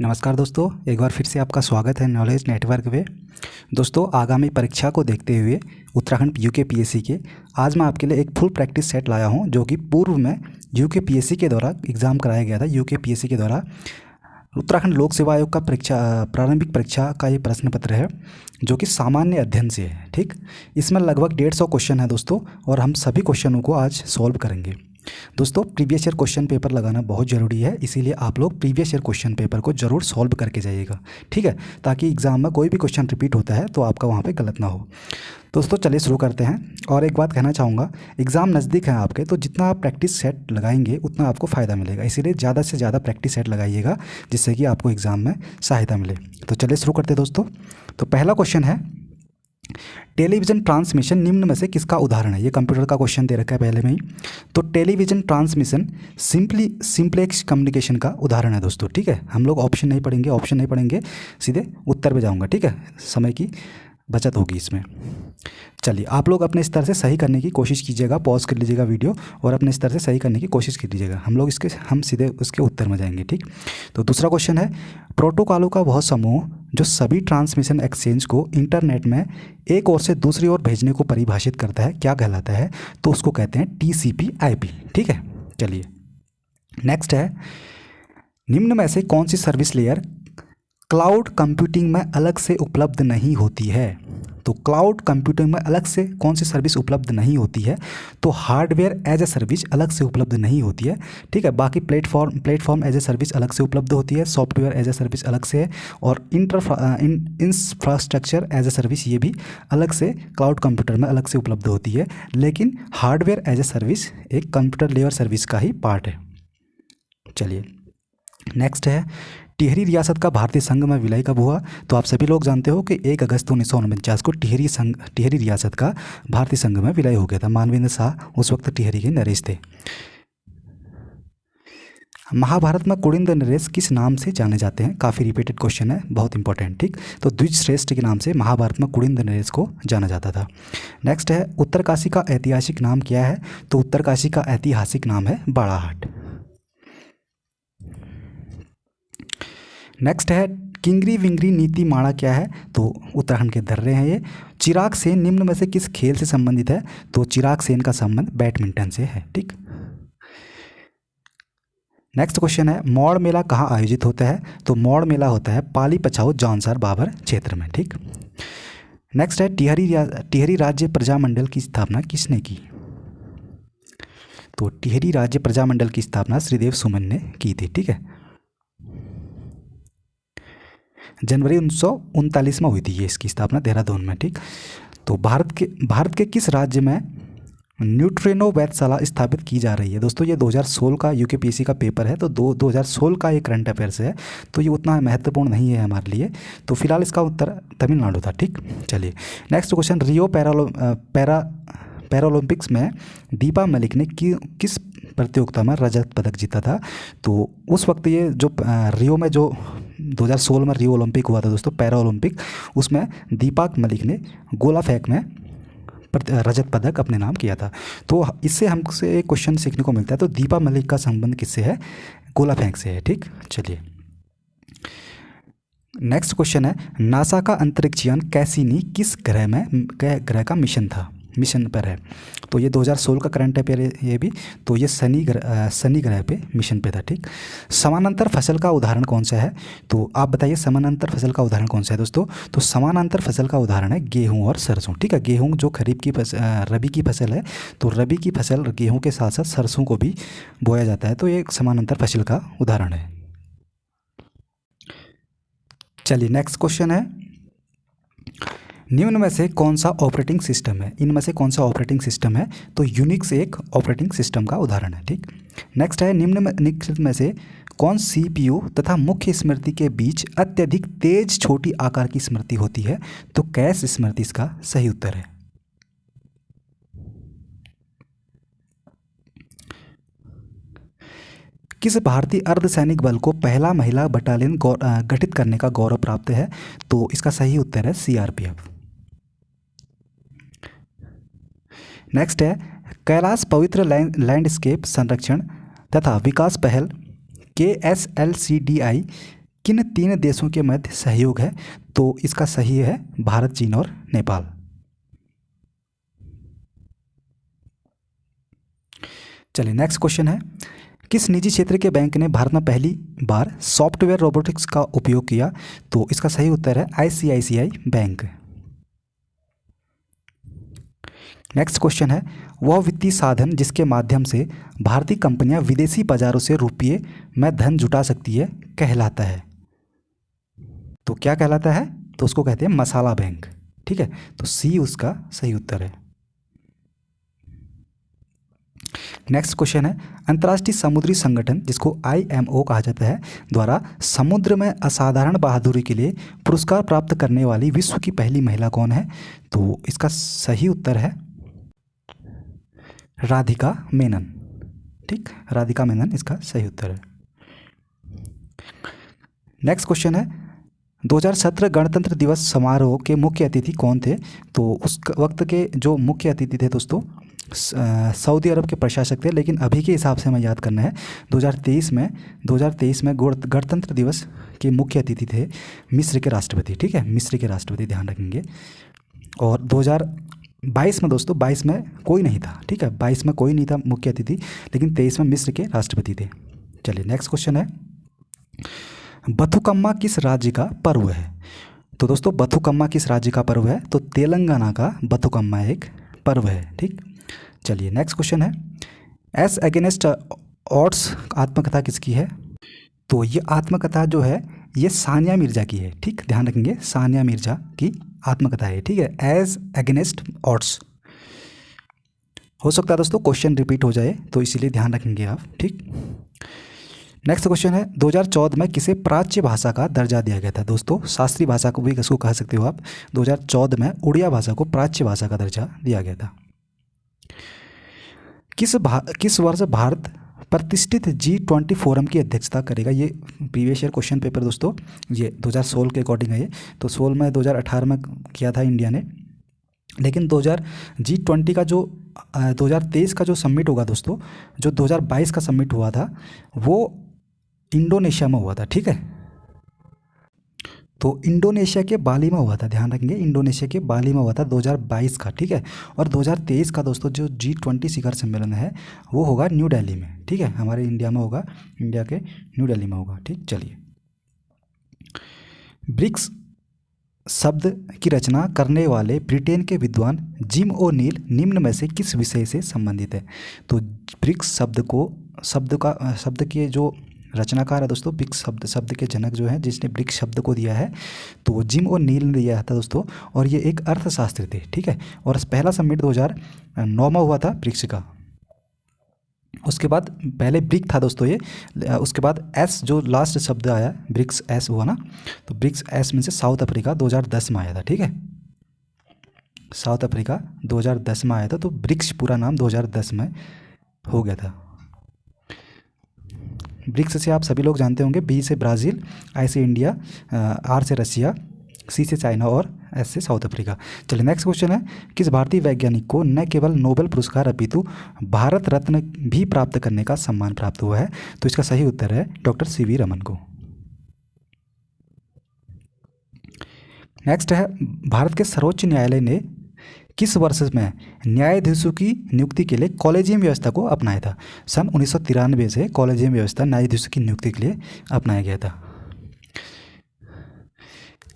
नमस्कार दोस्तों, एक बार फिर से आपका स्वागत है नॉलेज नेटवर्क पे। दोस्तों, आगामी परीक्षा को देखते हुए उत्तराखंड यूके पीएससी के आज मैं आपके लिए एक फुल प्रैक्टिस सेट लाया हूं, जो कि पूर्व में यूके पीएससी के द्वारा एग्ज़ाम कराया गया था। यूके पीएससी के द्वारा उत्तराखंड लोक सेवा आयोग का प्रारंभिक परीक्षा का ये प्रश्न पत्र है, जो कि सामान्य अध्ययन से है। ठीक, इसमें लगभग 150 क्वेश्चन है दोस्तों, और हम सभी क्वेश्चनों को आज सॉल्व करेंगे। दोस्तों, प्रीवियस ईयर क्वेश्चन पेपर लगाना बहुत ज़रूरी है, इसीलिए आप लोग प्रीवियस ईयर क्वेश्चन पेपर को ज़रूर सॉल्व करके जाइएगा। ठीक है, ताकि एग्ज़ाम में कोई भी क्वेश्चन रिपीट होता है तो आपका वहाँ पे गलत ना हो। दोस्तों, चलिए शुरू करते हैं। और एक बात कहना चाहूँगा, एग्ज़ाम नज़दीक है आपके, तो जितना आप प्रैक्टिस सेट लगाएंगे उतना आपको फ़ायदा मिलेगा, इसीलिए ज़्यादा से ज़्यादा प्रैक्टिस सेट लगाइएगा, जिससे कि आपको एग्ज़ाम में सहायता मिले। तो चलिए शुरू करते हैं दोस्तों। तो पहला क्वेश्चन है, टेलीविज़न ट्रांसमिशन निम्न में से किसका उदाहरण है। ये कंप्यूटर का क्वेश्चन दे रखा है पहले में ही। तो टेलीविज़न ट्रांसमिशन सिंप्लेक्स कम्युनिकेशन का उदाहरण है दोस्तों। ठीक है, हम लोग ऑप्शन नहीं पढ़ेंगे, सीधे उत्तर पे जाऊंगा। ठीक है, समय की बचत होगी इसमें। चलिए, आप लोग अपने स्तर से सही करने की कोशिश कीजिएगा, पॉज कर लीजिएगा वीडियो और अपने स्तर से सही करने की कोशिश कीजिएगा। हम सीधे उसके उत्तर में जाएंगे। ठीक, तो दूसरा क्वेश्चन है, प्रोटोकॉलों का वह समूह जो सभी ट्रांसमिशन एक्सचेंज को इंटरनेट में एक ओर से दूसरी ओर भेजने को परिभाषित करता है, क्या कहलाता है। तो उसको कहते हैं TCP/IP। ठीक है, चलिए नेक्स्ट है, निम्न में से कौन सी सर्विस लेयर क्लाउड कंप्यूटिंग में अलग से उपलब्ध नहीं होती है। तो क्लाउड कंप्यूटिंग में अलग से कौन सी सर्विस उपलब्ध नहीं होती है। तो हार्डवेयर एज ए सर्विस अलग से उपलब्ध नहीं होती है। ठीक है, बाकी प्लेटफॉर्म एज ए सर्विस अलग से उपलब्ध होती है, सॉफ्टवेयर एज ए सर्विस अलग से है, और इंफ्रास्ट्रक्चर एज ए सर्विस ये भी अलग से क्लाउड कंप्यूटर में अलग से उपलब्ध होती है। लेकिन हार्डवेयर एज ए सर्विस एक कंप्यूटर लेयर सर्विस का ही पार्ट है। चलिए नेक्स्ट है, टिहरी रियासत का भारतीय संघ में विलय कब हुआ। तो आप सभी लोग जानते हो कि 1 अगस्त 1949 को टिहरी रियासत का भारतीय संघ में विलय हो गया था। मानवेंद्र शाह उस वक्त टिहरी के नरेश थे। महाभारत में कुड़िंद नरेश किस नाम से जाने जाते हैं। काफ़ी रिपीटेड क्वेश्चन है, बहुत इंपॉर्टेंट। ठीक, तो द्विजश्रेष्ठ के नाम से महाभारत में कुड़िंद नरेश को जाना जाता था। नेक्स्ट है, उत्तरकाशी का ऐतिहासिक नाम क्या है। तो उत्तरकाशी का ऐतिहासिक नाम है बाड़ाहाट। नेक्स्ट है, किंगरी विंगरी नीति माणा क्या है। तो उत्तराखंड के दर्रे हैं ये। चिराग सेन निम्न में से किस खेल से संबंधित है। तो चिराग सेन का संबंध बैडमिंटन से है। ठीक, नेक्स्ट क्वेश्चन है, मौड़ मेला कहाँ आयोजित होता है। तो मौड़ मेला होता है पाली पछाऊ जौनसार बाबर क्षेत्र में। ठीक, नेक्स्ट है, टिहरी राज्य प्रजामंडल की स्थापना किसने की। तो टिहरी राज्य प्रजामंडल की स्थापना श्रीदेव सुमन ने की थी। ठीक है, जनवरी 1939 में हुई थी ये इसकी स्थापना, देहरादून में। ठीक, तो भारत के किस राज्य में न्यूट्रिनो वेधशाला स्थापित की जा रही है। दोस्तों, ये 2016 का यूकेपीएससी का पेपर है, तो 2016 का ये करंट अफेयर्स है, तो ये उतना महत्वपूर्ण नहीं है हमारे लिए। तो फिलहाल इसका उत्तर तमिलनाडु था। ठीक, चलिए नेक्स्ट क्वेश्चन, रियो पैरालंपिक्स में दीपा मलिक ने किस प्रतियोगिता में रजत पदक जीता था। तो उस वक्त ये जो रियो में जो 2016 में रियो ओलंपिक हुआ था दोस्तों, पैरा ओलंपिक, उसमें दीपा मलिक ने गोला फेंक में रजत पदक अपने नाम किया था। तो इससे हमसे एक क्वेश्चन सीखने को मिलता है, तो दीपा मलिक का संबंध किससे है। गोला फेंक से है। ठीक, चलिए नेक्स्ट क्वेश्चन है, नासा का अंतरिक्ष यान कैसिनी किस ग्रह का मिशन पर है। तो ये 2016 का करंट अफेयर है ये भी। तो ये शनि ग्रह पे मिशन पे था। ठीक, समानांतर फसल का उदाहरण कौन सा है। तो आप बताइए, समानांतर फसल का उदाहरण कौन सा है दोस्तों। तो समानांतर फसल का उदाहरण है गेहूं और सरसों। ठीक है, गेहूं जो रबी की फसल है, तो रबी की फसल गेहूं के साथ साथ सरसों को भी बोया जाता है, तो ये समानांतर फसल का उदाहरण है। चलिए नेक्स्ट क्वेश्चन है, निम्न में से कौन सा ऑपरेटिंग सिस्टम है। इनमें से कौन सा ऑपरेटिंग सिस्टम है। तो यूनिक्स एक ऑपरेटिंग सिस्टम का उदाहरण है। ठीक, नेक्स्ट है, निम्नलिखित में से कौन CPU तथा मुख्य स्मृति के बीच अत्यधिक तेज छोटी आकार की स्मृति होती है। तो कैश स्मृति इसका सही उत्तर है। किस भारतीय अर्धसैनिक बल को पहला महिला बटालियन गठित करने का गौरव प्राप्त है। तो इसका सही उत्तर है CRPF। नेक्स्ट है, कैलाश पवित्र लैंडस्केप संरक्षण तथा विकास पहल KSLCDI किन तीन देशों के मध्य सहयोग है? तो इसका सही है भारत, चीन और नेपाल। चलिए नेक्स्ट क्वेश्चन है, किस निजी क्षेत्र के बैंक ने भारत में पहली बार सॉफ्टवेयर रोबोटिक्स का उपयोग किया? तो इसका सही उत्तर है आईसीआईसीआई बैंक। नेक्स्ट क्वेश्चन है, वह वित्तीय साधन जिसके माध्यम से भारतीय कंपनियां विदेशी बाजारों से रुपये में धन जुटा सकती है कहलाता है? तो क्या कहलाता है? तो उसको कहते हैं मसाला बैंक। ठीक है, तो सी उसका सही उत्तर है। नेक्स्ट क्वेश्चन है, अंतर्राष्ट्रीय समुद्री संगठन जिसको आईएमओ कहा जाता है द्वारा समुद्र में असाधारण बहादुरी के लिए पुरस्कार प्राप्त करने वाली विश्व की पहली महिला कौन है? तो इसका सही उत्तर है राधिका मेनन। ठीक, राधिका मेनन इसका सही उत्तर है। नेक्स्ट क्वेश्चन है, 2017 गणतंत्र दिवस समारोह के मुख्य अतिथि कौन थे? तो उस वक्त के जो मुख्य अतिथि थे दोस्तों सऊदी अरब के प्रशासक थे, लेकिन अभी के हिसाब से हमें याद करना है 2023 में गणतंत्र दिवस के मुख्य अतिथि थे मिस्र के राष्ट्रपति। ठीक है, मिस्र के राष्ट्रपति, ध्यान रखेंगे। और 2022 में दोस्तों 22 में कोई नहीं था। ठीक है, 22 में कोई नहीं था मुख्य अतिथि, लेकिन 23 में मिस्र के राष्ट्रपति थे। चलिए नेक्स्ट क्वेश्चन है, बथुकम्मा किस राज्य का पर्व है? तो दोस्तों बथुकम्मा किस राज्य का पर्व है? तो तेलंगाना का बथुकम्मा एक पर्व है। ठीक, चलिए नेक्स्ट क्वेश्चन है, एस अगेंस्ट ऑड्स आत्मकथा किसकी है? तो ये आत्मकथा जो है ये सानिया मिर्जा की है। ठीक, ध्यान रखेंगे, सानिया मिर्जा की आत्मकथा है। ठीक है, एज अगेंस्ट ऑड्स। हो सकता है दोस्तों क्वेश्चन रिपीट हो जाए, तो इसीलिए ध्यान रखेंगे आप। ठीक, नेक्स्ट क्वेश्चन है, 2014 में किसे प्राच्य भाषा का दर्जा दिया गया था? दोस्तों शास्त्रीय भाषा को भी इसको कह सकते हो आप। 2014 में उड़िया भाषा को प्राच्य भाषा का दर्जा दिया गया था। किस वर्ष भारत प्रतिष्ठित G20 फोरम की अध्यक्षता करेगा? ये प्रीवियस ईयर क्वेश्चन पेपर दोस्तों, ये 2016 के अकॉर्डिंग है ये। तो 16 में 2018 में किया था इंडिया ने, लेकिन G20 का जो 2023 का जो समिट होगा दोस्तों, जो 2022 का समिट हुआ था वो इंडोनेशिया में हुआ था। ठीक है, तो इंडोनेशिया के बाली में हुआ था, ध्यान रखेंगे, इंडोनेशिया के बाली में हुआ था 2022 का। ठीक है, और 2023 का दोस्तों जो G20 शिखर सम्मेलन है वो होगा न्यू दिल्ली में। ठीक है, हमारे इंडिया में होगा, इंडिया के न्यू दिल्ली में होगा। ठीक, चलिए, ब्रिक्स शब्द की रचना करने वाले ब्रिटेन के विद्वान जिम ओ'नील निम्न में से किस विषय से संबंधित है? तो ब्रिक्स शब्द के जो रचनाकार है दोस्तों, ब्रिक्स शब्द के जनक जो है जिसने ब्रिक्स शब्द को दिया है, तो जिम ओ'नील ने दिया था दोस्तों, और ये एक अर्थशास्त्री थे। ठीक है, और पहला समिट 2009 में हुआ था ब्रिक्स का। उसके बाद पहले ब्रिक था दोस्तों ये, उसके बाद एस जो लास्ट शब्द आया, ब्रिक्स एस हुआ ना, तो ब्रिक्स एस में से साउथ अफ्रीका 2010 में आया था। ठीक है, साउथ अफ्रीका 2010 में आया था, तो ब्रिक्स पूरा नाम 2010 में हो गया था। ब्रिक्स से आप सभी लोग जानते होंगे, बी से ब्राज़ील, आई से इंडिया, आर से रशिया, सी से चाइना और एस से साउथ अफ्रीका। चलिए नेक्स्ट क्वेश्चन है, किस भारतीय वैज्ञानिक को न केवल नोबेल पुरस्कार अपितु भारत रत्न भी प्राप्त करने का सम्मान प्राप्त हुआ है? तो इसका सही उत्तर है डॉक्टर सीवी रमन को। नेक्स्ट है, भारत के सर्वोच्च न्यायालय ने किस वर्ष में न्यायाधीशों की नियुक्ति के लिए कॉलेजियम व्यवस्था को अपनाया था? सन 1993 से कॉलेजियम व्यवस्था न्यायाधीशों की नियुक्ति के लिए अपनाया गया था।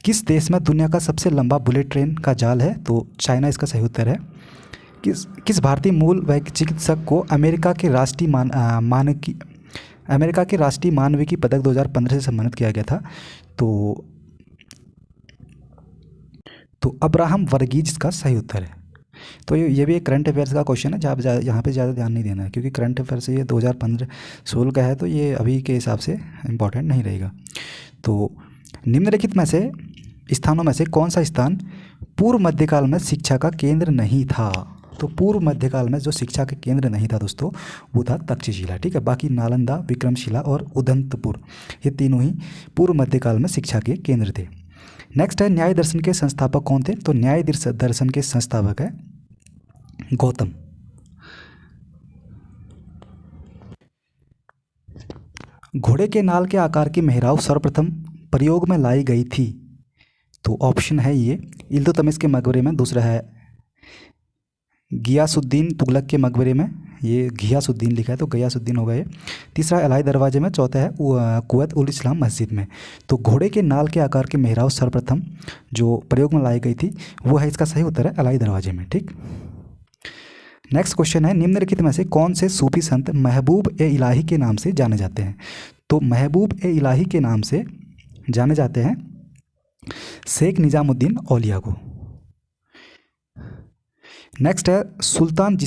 किस देश में दुनिया का सबसे लंबा बुलेट ट्रेन का जाल है? तो चाइना इसका सही उत्तर है। किस भारतीय मूल चिकित्सक को अमेरिका के राष्ट्रीय मानविकी पदक 2015 से सम्मानित किया गया था? तो अब्राहम वर्गीज इसका सही उत्तर है। तो ये भी एक करंट अफेयर्स का क्वेश्चन है, जहाँ यहाँ पे ज़्यादा ध्यान नहीं देना है, क्योंकि करंट अफेयर्स ये 2015-16 का है, तो ये अभी के हिसाब से इम्पॉर्टेंट नहीं रहेगा। तो निम्नलिखित में से स्थानों में से कौन सा स्थान पूर्व मध्यकाल में शिक्षा का केंद्र नहीं था? तो पूर्व मध्यकाल में जो शिक्षा का केंद्र नहीं था दोस्तों वो था तक्षशिला। ठीक है, बाकी नालंदा, विक्रमशिला और उदंतपुर ये तीनों ही पूर्व मध्यकाल में शिक्षा के केंद्र थे। नेक्स्ट है, न्याय दर्शन के संस्थापक कौन थे? तो न्याय दर्शन के संस्थापक है गौतम। घोड़े के नाल के आकार की मेहराब सर्वप्रथम प्रयोग में लाई गई थी? तो ऑप्शन है ये इल्तुतमिश के मकबरे में, दूसरा है गियासुद्दीन तुगलक के मकबरे में, ये घियासुद्दीन लिखा है तो गयासुद्दीन होगा ये, तीसरा अलाई दरवाजे में, चौथा है कुवैत उल इस्लाम मस्जिद में। तो घोड़े के नाल के आकार के मेहराब सर्वप्रथम जो प्रयोग में लाई गई थी वो है, इसका सही उत्तर है अलाई दरवाजे में। ठीक, नेक्स्ट क्वेश्चन है निम्नलिखित में से कौन से सूफी संत महबूब ए इलाही के नाम से जाने जाते हैं? तो महबूब ए इलाही के नाम से जाने जाते हैं शेख निजामुद्दीन औलिया को। नेक्स्ट है सुल्तान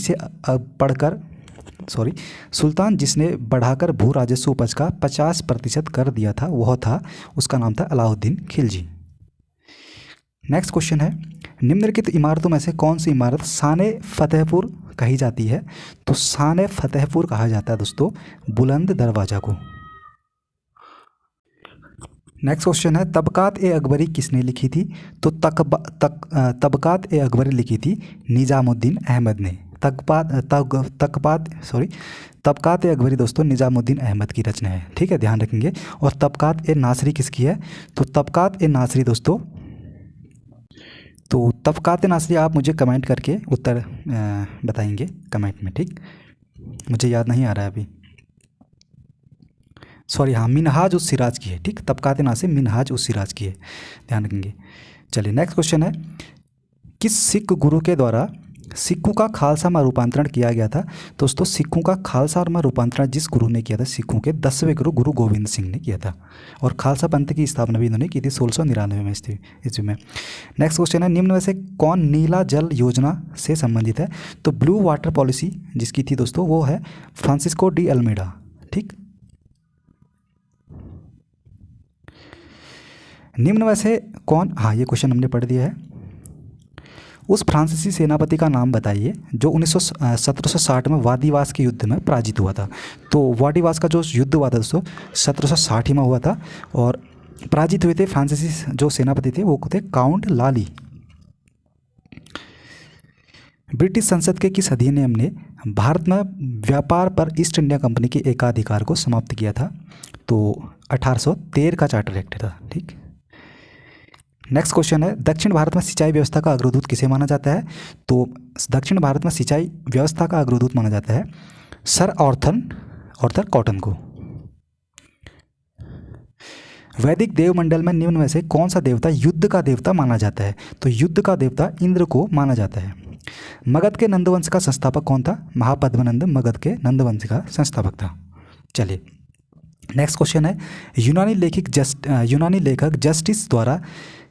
जिसने बढ़ाकर भू राजस्व उपज का 50% कर दिया था वह था, उसका नाम था अलाउद्दीन खिलजी। नेक्स्ट क्वेश्चन है निम्नलिखित इमारतों में से कौन सी इमारत शान फतेहपुर कही जाती है? तो शान फतेहपुर कहा जाता है दोस्तों बुलंद दरवाज़ा को। नेक्स्ट क्वेश्चन है तबकात ए अकबरी किसने लिखी थी? तो तबकात ए अकबरी लिखी थी निज़ामुद्दीन अहमद ने। तबकात ए अकबरी दोस्तों निज़ामुद्दीन अहमद की रचना है, ठीक है, ध्यान रखेंगे। और तबकात ए नासरी किसकी है? तो तबकात ए नासरी दोस्तों, तो तबकात ए नासरी आप मुझे कमेंट करके उत्तर बताएंगे कमेंट में, ठीक, मुझे याद नहीं आ रहा है अभी, सॉरी, हाँ, मिनहाज उस सिराज की है, ठीक, तबकात नासिर मिनहाज उस सिराज की है, ध्यान रखेंगे। चलिए नेक्स्ट क्वेश्चन है किस सिख गुरु के द्वारा सिखों का खालसा में रूपांतरण किया गया था? दोस्तों सिखों का खालसा में रूपांतरण जिस गुरु ने किया था, सिखों के 10वें गुरु गुरु गोविंद सिंह ने किया था। और खालसा पंथ की स्थापना भी इन्होंने की थी 1699 में ईस्वी में। नेक्स्ट क्वेश्चन है निम्न में से कौन नीला जल योजना से संबंधित है? तो ब्लू वाटर पॉलिसी जिसकी थी दोस्तों वो है फ्रांसिस्को डी अल्मेडा, ठीक। निम्न में से कौन, हाँ ये क्वेश्चन हमने पढ़ दिया है, उस फ्रांसीसी सेनापति का नाम बताइए जो 1760 में वादीवास के युद्ध में पराजित हुआ था। तो वादीवास का जो युद्ध हुआ था दोस्तों 1760 में हुआ था और पराजित हुए थे फ्रांसीसी जो सेनापति थे वो थे काउंट लाली। ब्रिटिश संसद के किस अधिनियम ने भारत में व्यापार पर ईस्ट इंडिया कंपनी के एकाधिकार को समाप्त किया था? तो 1813 का चार्टर एक्ट था, ठीक। नेक्स्ट क्वेश्चन है दक्षिण भारत में सिंचाई व्यवस्था का अग्रदूत किसे माना जाता है? तो दक्षिण भारत में सिंचाई व्यवस्था का अग्रदूत माना जाता है सर आर्थर कॉटन को। वैदिक देवमंडल में निम्न में से कौन सा देवता युद्ध का देवता माना जाता है? तो युद्ध का देवता इंद्र को माना जाता है। मगध के नंदवंश का संस्थापक कौन था? महापद्मनंद मगध के नंदवंश का संस्थापक था। चलिए नेक्स्ट क्वेश्चन है यूनानी लेखक जस्टिस द्वारा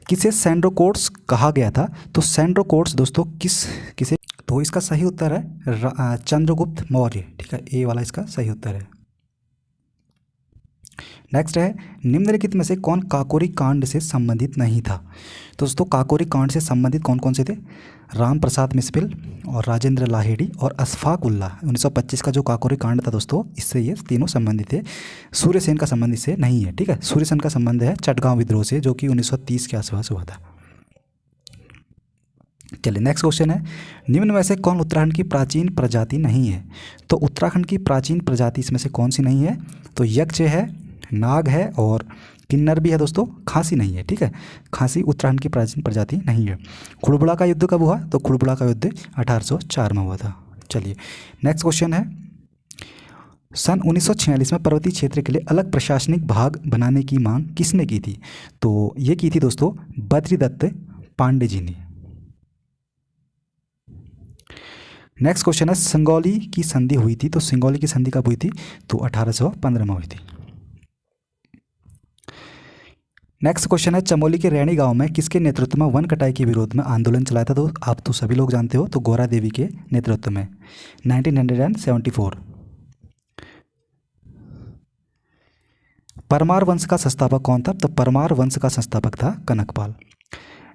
किसे सैंड्रोकोट्स कहा गया था? तो सैंड्रोकोट्स दोस्तों किसे, तो इसका सही उत्तर है चंद्रगुप्त मौर्य, ठीक है, ए वाला इसका सही उत्तर है। नेक्स्ट है निम्नलिखित में से कौन काकोरी कांड से संबंधित नहीं था? तो दोस्तों काकोरी कांड से संबंधित कौन कौन से थे? राम प्रसाद मिस्पिल और राजेंद्र लाहेड़ी और अशफाक उल्लाह। 1925 का जो काकोरी कांड था दोस्तों इससे ये तीनों संबंधित थे। सूर्यसेन का संबंध इससे नहीं है, ठीक है। सूर्यसेन का संबंध है चटगांव विद्रोह से जो कि 1930 के आसपास हुआ था। चलिए नेक्स्ट क्वेश्चन है निम्न में से कौन उत्तराखंड की प्राचीन प्रजाति नहीं है? तो उत्तराखंड की प्राचीन प्रजाति इसमें से कौन सी नहीं है? तो यक्ष है, नाग है और किन्नर भी है दोस्तों, खांसी नहीं है, ठीक है। खांसी उत्तराखंड की प्राचीन प्रजाति नहीं है। खुड़बुड़ा का युद्ध कब हुआ? तो खुड़बुड़ा का युद्ध 1804 में हुआ था। चलिए नेक्स्ट क्वेश्चन है सन 1946 में पर्वतीय क्षेत्र के लिए अलग प्रशासनिक भाग बनाने की मांग किसने की थी? तो ये की थी दोस्तों बद्रीदत्त पांडे जी ने। नेक्स्ट क्वेश्चन है संगौली की संधि हुई थी, तो संगौली की संधि कब हुई थी? तो 1815 में हुई थी। नेक्स्ट क्वेश्चन है चमोली के रैणी गांव में किसके नेतृत्व में वन कटाई के विरोध में आंदोलन चलाया था? तो आप तो सभी लोग जानते हो, तो गौरा देवी के नेतृत्व में 1974। परमार वंश का संस्थापक कौन था? तो परमार वंश का संस्थापक था कनकपाल।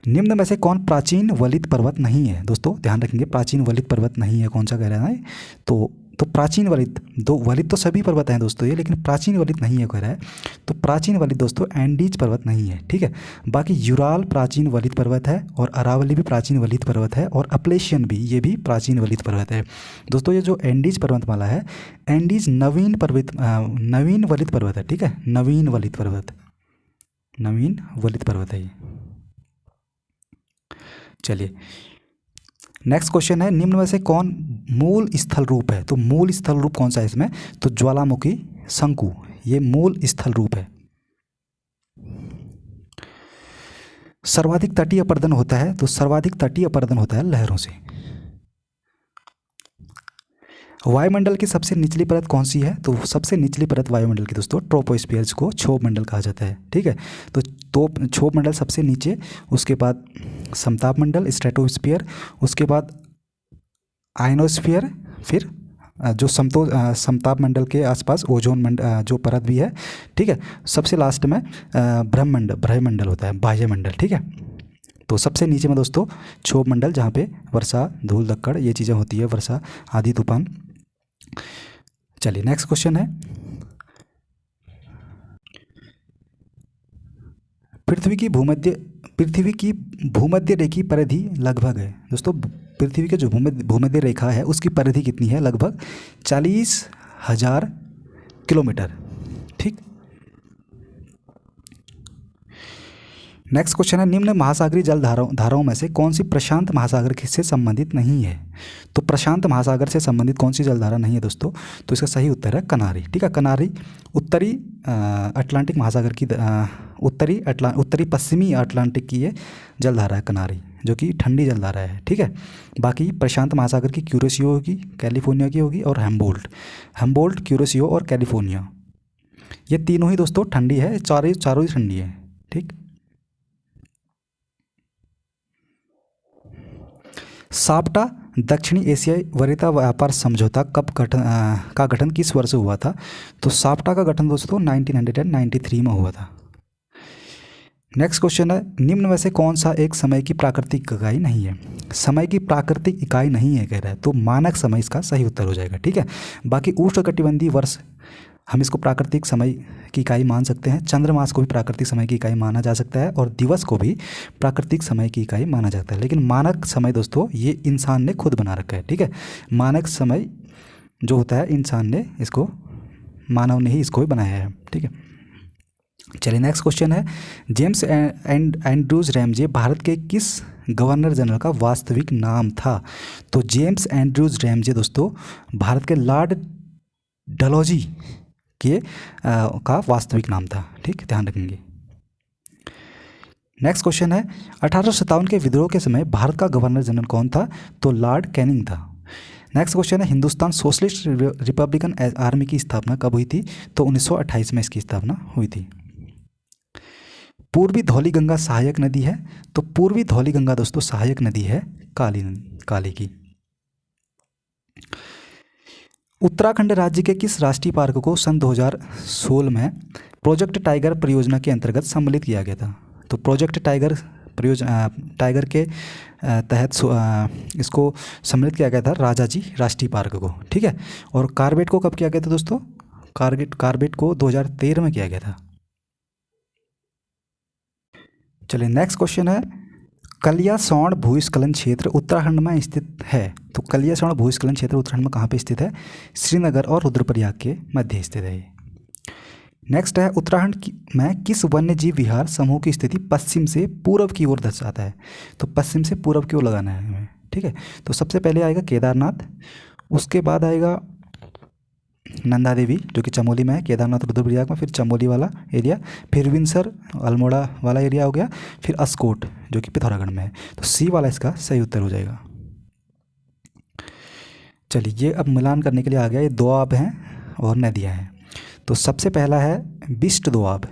निम्न में से कौन प्राचीन वलित पर्वत नहीं है? दोस्तों ध्यान रखेंगे प्राचीन वलित पर्वत नहीं है, कौन सा कह रहा है? तो प्राचीन वलित, दो वलित तो सभी पर्वत हैं दोस्तों ये, लेकिन प्राचीन वलित नहीं है कह रहा है। तो प्राचीन वलित दोस्तों एंडीज पर्वत नहीं है, ठीक है। बाकी यूराल प्राचीन वलित पर्वत है और अरावली भी प्राचीन वलित पर्वत है और अपलेशियन भी, ये भी प्राचीन वलित पर्वत है दोस्तों। ये जो एंडीज पर्वतमाला है, एंडीज नवीन वलित पर्वत है, ठीक है, नवीन वलित पर्वत। नवीन वलित पर्वत है ये। चलिए नेक्स्ट क्वेश्चन है, निम्न में से कौन मूल स्थल रूप है? तो मूल स्थल रूप कौन सा है इसमें? तो ज्वालामुखी शंकु, ये मूल स्थल रूप है। सर्वाधिक तटीय अपरदन होता है, तो सर्वाधिक तटीय अपरदन होता है लहरों से। वायुमंडल की सबसे निचली परत कौन सी है? तो सबसे निचली परत वायुमंडल की दोस्तों ट्रोपोस्फियर, को क्षोभ मंडल कहा जाता है। ठीक है, तो क्षोभ मंडल सबसे नीचे, उसके बाद समताप मंडल स्ट्रेटोस्फियर, उसके बाद आयनोस्फियर, फिर जो समताप मंडल के आसपास ओजोन मंडल जो परत भी है। ठीक है, सबसे लास्ट में ब्रह्मंडल होता है, बाह्य मंडल। ठीक है, तो सबसे नीचे में दोस्तों क्षोभ मंडल, जहाँ पे वर्षा, धूल धक्कड़ ये चीज़ें होती है, वर्षा आदि तूफान। चलिए नेक्स्ट क्वेश्चन है, पृथ्वी की भूमध्य रेखी परिधि लगभग है। दोस्तों पृथ्वी के जो भूमध्य रेखा है उसकी परिधि कितनी है? लगभग 40,000 किलोमीटर। ठीक, नेक्स्ट क्वेश्चन है, निम्न महासागरीय जल धाराओं में से कौन सी प्रशांत महासागर से संबंधित नहीं है? तो प्रशांत महासागर से संबंधित कौन सी जलधारा नहीं है दोस्तों? तो इसका सही उत्तर है कनारी। ठीक है, कनारी उत्तरी अटलांटिक महासागर की उत्तरी पश्चिमी अटलांटिक की ये जलधारा है कनारी, जो कि ठंडी जलधारा है। ठीक है, बाकी प्रशांत महासागर की क्यूरेसियो होगी, कैलिफोर्निया की होगी, और हेम्बोल्ट, क्यूरेसियो और कैलिफोर्निया, ये तीनों ही दोस्तों ठंडी है, चारों ही ठंडी है। ठीक, साप्टा दक्षिणी एशियाई वरीयता व्यापार समझौता का गठन किस वर्ष हुआ था? तो साप्टा का गठन दोस्तों 1993 में हुआ था। नेक्स्ट क्वेश्चन है, निम्न में से कौन सा एक समय की प्राकृतिक इकाई नहीं है? समय की प्राकृतिक इकाई नहीं है कह रहा है, तो मानक समय इसका सही उत्तर हो जाएगा। ठीक है, बाकी उष्णकटिबंधीय वर्ष हम इसको प्राकृतिक समय की इकाई मान सकते हैं, चंद्रमास को भी प्राकृतिक समय की इकाई माना जा सकता है, और दिवस को भी प्राकृतिक समय की इकाई माना जाता है। लेकिन मानक समय दोस्तों ये इंसान ने खुद बना रखा है। ठीक है, मानक समय जो होता है इंसान ने इसको, मानव ने ही इसको बनाया है। ठीक है, चलिए नेक्स्ट क्वेश्चन है, जेम्स एंड्रूज रैमजे भारत के किस गवर्नर जनरल का वास्तविक नाम था? तो जेम्स एंड्रूज रैमजे दोस्तों भारत के लॉर्ड डलहौजी के का वास्तविक नाम था। ठीक, ध्यान रखेंगे। नेक्स्ट क्वेश्चन है, 1857 के विद्रोह के समय भारत का गवर्नर जनरल कौन था? तो लॉर्ड कैनिंग था। नेक्स्ट क्वेश्चन है, हिंदुस्तान सोशलिस्ट रिपब्लिकन आर्मी की स्थापना कब हुई थी? तो 1928 में इसकी स्थापना हुई थी। पूर्वी धौलीगंगा सहायक नदी है? तो पूर्वी धौलीगंगा दोस्तों सहायक नदी है काली की। उत्तराखंड राज्य के किस राष्ट्रीय पार्क को सन 2016 में प्रोजेक्ट टाइगर परियोजना के अंतर्गत सम्मिलित किया गया था? तो प्रोजेक्ट टाइगर टाइगर के तहत इसको सम्मिलित किया गया था राजाजी राष्ट्रीय पार्क को। ठीक है, और कार्बेट को कब किया गया था दोस्तों? कार्बेट को 2013 में किया गया था। चलिए नेक्स्ट क्वेश्चन है, कलियासौड़ भूस्खलन क्षेत्र उत्तराखंड में स्थित है? तो कलियासौड़ भूस्खलन क्षेत्र उत्तराखंड में कहाँ पे स्थित है? श्रीनगर और रुद्रप्रयाग के मध्य स्थित है। नेक्स्ट है, उत्तराखंड में किस वन्य जीव विहार समूह की स्थिति पश्चिम से पूर्व की ओर दर्शाता है? तो पश्चिम से पूर्व की ओर लगाना है हमें। ठीक है, तो सबसे पहले आएगा केदारनाथ, उसके बाद आएगा नंदा देवी जो कि चमोली में है, केदारनाथ रुद्रप्रयाग में, फिर चमोली वाला एरिया, फिर विंसर अल्मोड़ा वाला एरिया हो गया, फिर अस्कोट जो कि पिथौरागढ़ में है। तो सी वाला इसका सही उत्तर हो जाएगा। चलिए ये अब मिलान करने के लिए आ गया, ये दोआब हैं और नदियाँ हैं। तो सबसे पहला है बिस्ट दोआब।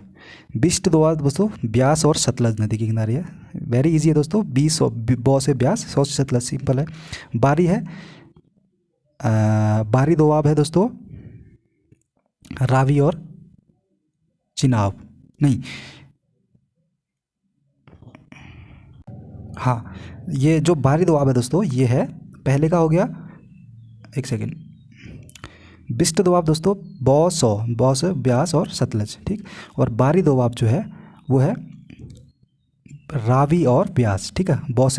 बिस्ट दोआब दोस्तों ब्यास और सतलज नदी के किनारे है, वेरी इजी है दोस्तों, बौ से ब्यास, सौ से सतलज, सिंपल है। बारी है बारी दोआब है दोस्तों रावी और चिनाब, नहीं हाँ, ये जो बारी दोआब है दोस्तों ये है, पहले का हो गया, एक सेकेंड, बिस्ट दोआब दोस्तों बौ से ब्यास और सतलज। ठीक, और बारी दोआब जो है वो है रावी और ब्यास। ठीक है, बौ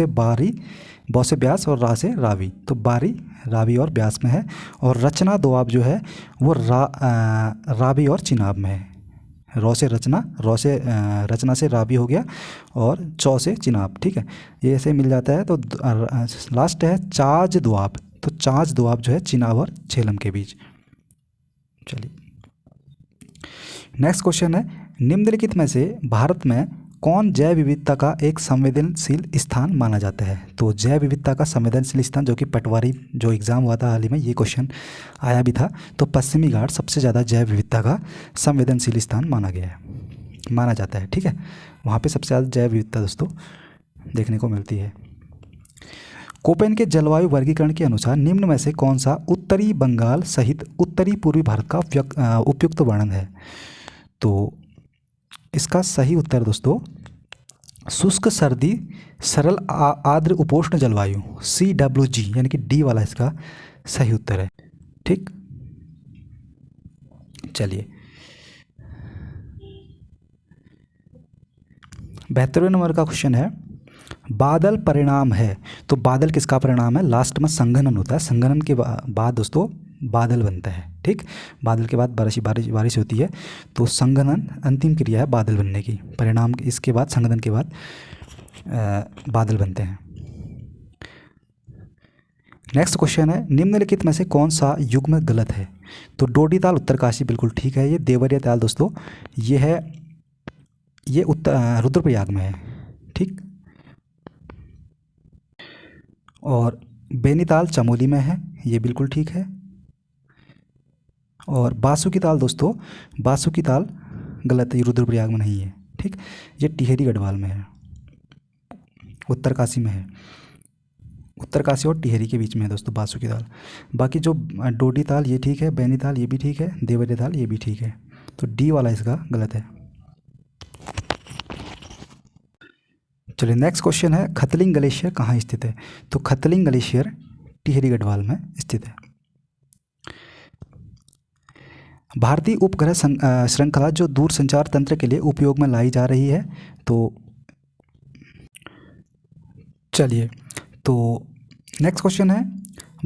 से ब्यास और रा से रावी, तो बारी रावी और ब्यास में है। और रचना दोआब जो है वो रावी और चिनाब में है। रौ से रचना, रचना से रावी हो गया, और चौ से चिनाब, ठीक है, ये ऐसे मिल जाता है। तो लास्ट है चाज दोआब, तो चाज दोआब जो है चिनाब और झेलम के बीच। चलिए नेक्स्ट क्वेश्चन है, निम्नलिखित में से भारत में कौन जैव विविधता का एक संवेदनशील स्थान माना जाता है? तो जैव विविधता का संवेदनशील स्थान, जो कि पटवारी जो एग्ज़ाम हुआ था हाल ही में, ये क्वेश्चन आया भी था, तो पश्चिमी घाट सबसे ज़्यादा जैव विविधता का संवेदनशील स्थान माना गया है, माना जाता है, ठीक है। वहाँ पे सबसे ज़्यादा जैव विविधता दोस्तों देखने को मिलती है। कोपेन के जलवायु वर्गीकरण के अनुसार निम्न में से कौन सा उत्तरी बंगाल सहित उत्तरी पूर्वी भारत का उपयुक्त वर्णन है? तो इसका सही उत्तर दोस्तों शुष्क सर्दी सरल आर्द्र उपोष्ण जलवायु, CWG, यानी कि डी वाला इसका सही उत्तर है, ठीक। चलिए 72वें नंबर का क्वेश्चन है, बादल परिणाम है, तो बादल किसका परिणाम है? लास्ट में संघनन होता है, संघनन के बाद दोस्तों बादल बनता है, ठीक। बादल के बाद बारिश होती है, तो संघनन अंतिम क्रिया है बादल बनने की, परिणाम इसके बाद संघनन के बाद बादल बनते हैं। नेक्स्ट क्वेश्चन है, निम्नलिखित में से कौन सा युग्म गलत है? तो डोडी ताल उत्तरकाशी बिल्कुल ठीक है, ये देवरिया ताल दोस्तों ये है, ये रुद्रप्रयाग में है, ठीक। और बेनीताल चमोली में है, ये बिल्कुल ठीक है। और बासुकी ताल दोस्तों, बासुकी ताल गलत है, ये रुद्रप्रयाग में नहीं है, ठीक। ये टिहरी गढ़वाल में है, उत्तरकाशी में है, उत्तरकाशी और टिहरी के बीच में है दोस्तों बासुकी ताल। बाकी जो डोडी ताल ये ठीक है, बैनी ताल ये भी ठीक है, देवरिया ताल ये भी ठीक है, तो डी वाला इसका गलत है। चलिए नेक्स्ट क्वेश्चन है, खतलिंग ग्लेशियर कहाँ स्थित है? तो खतलिंग ग्लेशियर टिहरी गढ़वाल में स्थित है। भारतीय उपग्रह श्रृंखला जो दूरसंचार तंत्र के लिए उपयोग में लाई जा रही है, तो चलिए तो नेक्स्ट क्वेश्चन है,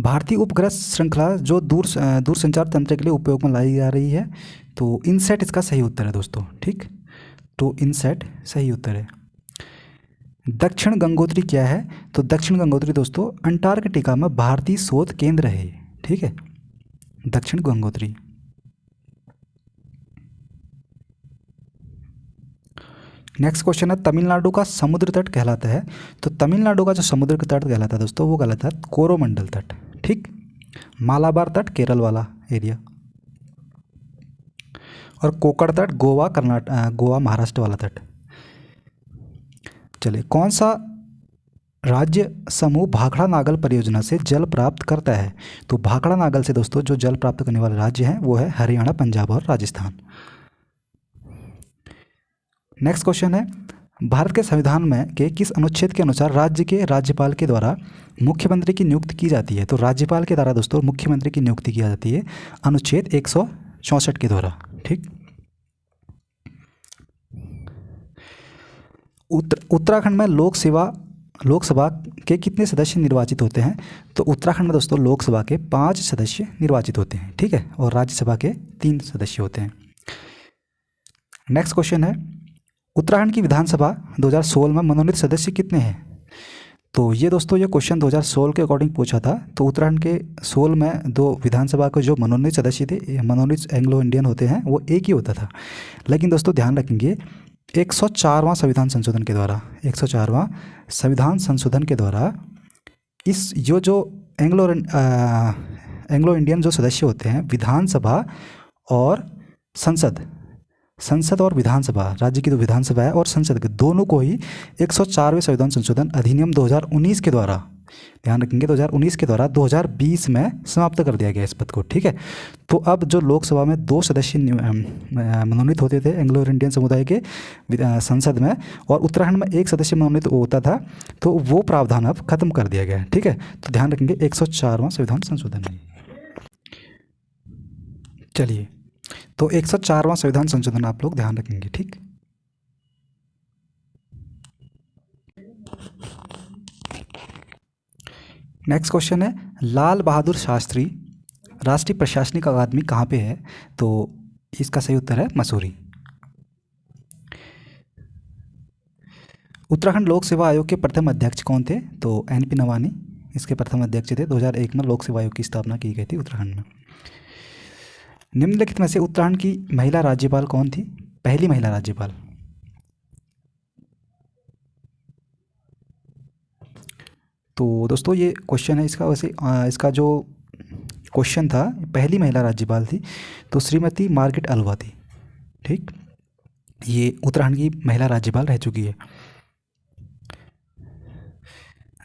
भारतीय उपग्रह श्रृंखला जो दूरसंचार तंत्र के लिए उपयोग में लाई जा रही है, तो इनसेट इसका सही उत्तर है दोस्तों, ठीक। तो इनसेट सही उत्तर है। दक्षिण गंगोत्री क्या है? तो दक्षिण गंगोत्री दोस्तों अंटार्कटिका में भारतीय शोध केंद्र है, ठीक है, दक्षिण गंगोत्री। नेक्स्ट क्वेश्चन है, तमिलनाडु का समुद्र तट कहलाता है, तो तमिलनाडु का जो समुद्र तट कहलाता है दोस्तों वो कहलाता है कोरोमंडल तट, ठीक। मालाबार तट केरल वाला एरिया, और कोकण तट गोवा महाराष्ट्र वाला तट। चलिए कौन सा राज्य समूह भाखड़ा नागल परियोजना से जल प्राप्त करता है? तो भाखड़ा नागल से दोस्तों जो जल प्राप्त करने वाले राज्य हैं वो है हरियाणा, पंजाब और राजस्थान। नेक्स्ट क्वेश्चन है, भारत के संविधान में के किस अनुच्छेद के अनुसार राज्य के राज्यपाल के द्वारा मुख्यमंत्री की नियुक्ति की जाती है? तो राज्यपाल के द्वारा दोस्तों मुख्यमंत्री की नियुक्ति की जाती है अनुच्छेद 164 के द्वारा, ठीक। उत्तराखंड में लोकसभा के कितने सदस्य निर्वाचित होते हैं? तो उत्तराखंड में दोस्तों लोकसभा के 5 सदस्य निर्वाचित होते हैं, ठीक है, और राज्यसभा के 3 सदस्य होते हैं। नेक्स्ट क्वेश्चन है, उत्तराखंड की विधानसभा 2016 में मनोनीत सदस्य कितने हैं? तो ये दोस्तों ये क्वेश्चन 2016 के अकॉर्डिंग पूछा था, तो उत्तराखंड के 16 में दो विधानसभा के जो मनोनीत सदस्य थे, मनोनीत एंग्लो इंडियन होते हैं, वो एक ही होता था। लेकिन दोस्तों ध्यान रखेंगे 104वां संविधान संशोधन के द्वारा, 104वां संविधान संशोधन के द्वारा इस जो एंग्लो इंडियन जो सदस्य होते हैं विधानसभा और संसद और विधानसभा, राज्य की जो विधानसभा है और संसद के दोनों को ही 104वें संविधान संशोधन अधिनियम 2019 के द्वारा, ध्यान रखेंगे 2019 के द्वारा 2020 में समाप्त कर दिया गया इस पद को, ठीक है। तो अब जो लोकसभा में 2 सदस्य मनोनीत होते थे एंग्लो इंडियन समुदाय के संसद में, और उत्तराखंड में 1 सदस्य मनोनीत होता था, तो वो प्रावधान अब खत्म कर दिया गया है, ठीक है। तो ध्यान रखेंगे 104वां संविधान संशोधन है। चलिए तो 104वां संविधान संशोधन आप लोग ध्यान रखेंगे, ठीक। नेक्स्ट क्वेश्चन है, लाल बहादुर शास्त्री राष्ट्रीय प्रशासनिक अकादमी कहाँ पे है? तो इसका सही उत्तर है मसूरी। उत्तराखंड लोक सेवा आयोग के प्रथम अध्यक्ष कौन थे? तो NP नवानी इसके प्रथम अध्यक्ष थे। 2001 में लोक सेवा आयोग की स्थापना की गई थी उत्तराखंड में। निम्नलिखित में से उत्तराखंड की महिला राज्यपाल कौन थी? पहली महिला राज्यपाल। तो दोस्तों ये क्वेश्चन है इसका, वैसे इसका जो क्वेश्चन था, पहली महिला राज्यपाल थी तो श्रीमती मार्गरेट अल्वा थी। ठीक, ये उत्तराखंड की महिला राज्यपाल रह चुकी है,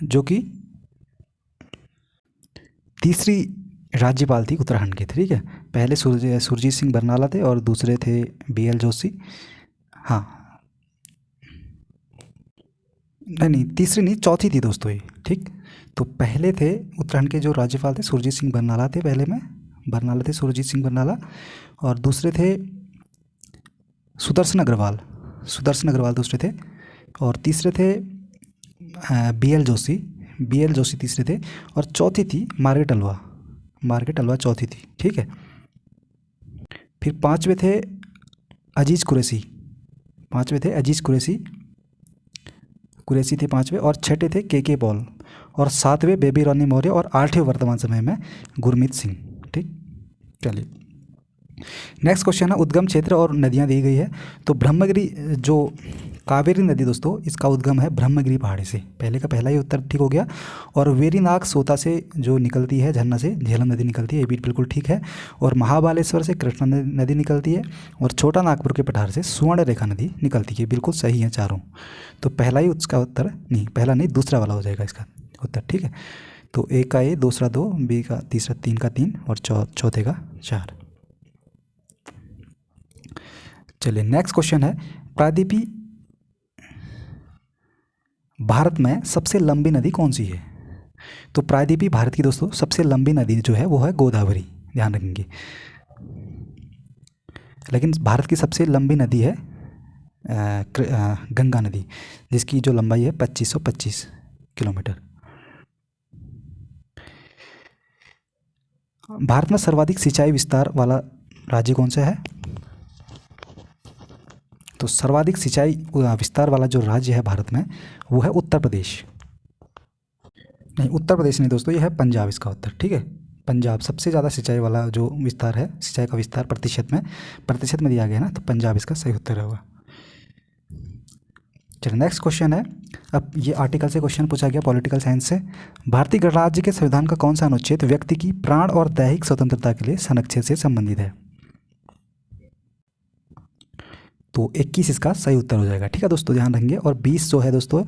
जो कि तीसरी राज्यपाल थी उत्तराखंड की। ठीक है, पहले सुरजीत सिंह बरनाला थे और दूसरे थे BL जोशी। हाँ, नहीं, तीसरी नहीं, चौथी थी दोस्तों ये। ठीक, तो पहले थे उत्तराखंड के जो राज्यपाल थे सुरजीत सिंह बरनाला थे, पहले में बरनाला थे सुरजीत सिंह बरनाला, और दूसरे थे सुदर्शन अग्रवाल दूसरे थे, और तीसरे थे BL जोशी तीसरे थे, और चौथी थी मार्गरेट अल्वा चौथी थी। ठीक है, फिर पांचवे थे अजीज़ कुरैशी थे पांचवे, और छठे थे KK पॉल, और सातवें बेबी रानी मौर्य, और आठवें वर्तमान समय में गुरमीत सिंह। ठीक, चलिए नेक्स्ट क्वेश्चन है, उद्गम क्षेत्र और नदियां दी गई है। तो ब्रह्मगिरी, जो कावेरी नदी दोस्तों, इसका उद्गम है ब्रह्मगिरी पहाड़ी से। पहले का पहला ही उत्तर ठीक हो गया। और वेरीनाग सोता से जो निकलती है झरना से, झेलम नदी निकलती है, ये भी बिल्कुल ठीक है। और महाबालेश्वर से कृष्णा नदी निकलती है, और छोटा नागपुर के पठार से सुवर्ण रेखा नदी निकलती है। बिल्कुल सही है चारों। तो पहला ही उसका उत्तर नहीं, पहला नहीं, दूसरा वाला हो जाएगा इसका उत्तर। ठीक है, तो A का A, दूसरा 2, B का तीसरा 3 का 3, और चौथे का 4। चलिए नेक्स्ट क्वेश्चन है, प्रायद्वीपी भारत में सबसे लंबी नदी कौन सी है? तो प्रायद्वीपी भारत की दोस्तों सबसे लंबी नदी जो है वो है गोदावरी, ध्यान रखेंगे। लेकिन भारत की सबसे लंबी नदी है गंगा नदी, जिसकी जो लंबाई है 2525 किलोमीटर। भारत में सर्वाधिक सिंचाई विस्तार वाला राज्य कौन सा है? तो सर्वाधिक सिंचाई विस्तार वाला जो राज्य है भारत में वो है उत्तर प्रदेश। नहीं, उत्तर प्रदेश नहीं दोस्तों, ये है पंजाब इसका उत्तर। ठीक है, पंजाब सबसे ज़्यादा सिंचाई वाला जो विस्तार है, सिंचाई का विस्तार प्रतिशत में दिया गया ना, तो पंजाब इसका सही उत्तर होगा। चलिए नेक्स्ट क्वेश्चन है, अब ये आर्टिकल से क्वेश्चन पूछा गया पॉलिटिकल साइंस से। भारतीय गणराज्य के संविधान का कौन सा अनुच्छेद व्यक्ति की प्राण और दैहिक स्वतंत्रता के लिए संरक्षण से संबंधित है? तो 21 इसका सही उत्तर हो जाएगा। ठीक है दोस्तों, ध्यान रखेंगे। और 20 जो है दोस्तों,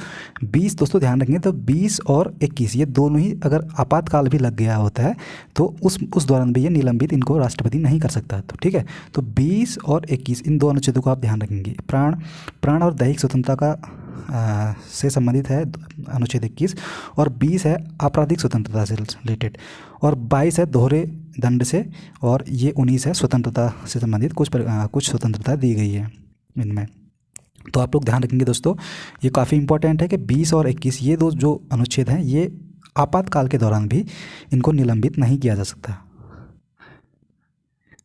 20 दोस्तों ध्यान रखेंगे, तो 20 और 21 ये दोनों ही अगर आपातकाल भी लग गया होता है तो उस दौरान भी ये निलंबित इनको राष्ट्रपति नहीं कर सकता। तो ठीक है, तो 20 और 21 इन दो अनुच्छेदों को आप ध्यान रखेंगे। प्राण और दैहिक स्वतंत्रता का से संबंधित है अनुच्छेद 21, और 20 है आपराधिक स्वतंत्रता से रिलेटेड, और 22 है दोहरे दंड से, और ये 19 है स्वतंत्रता से संबंधित कुछ स्वतंत्रता दी गई है इनमें। तो आप लोग ध्यान रखेंगे दोस्तों, ये काफ़ी इंपॉर्टेंट है कि 20 और 21 ये दो जो अनुच्छेद हैं ये आपातकाल के दौरान भी इनको निलंबित नहीं किया जा सकता।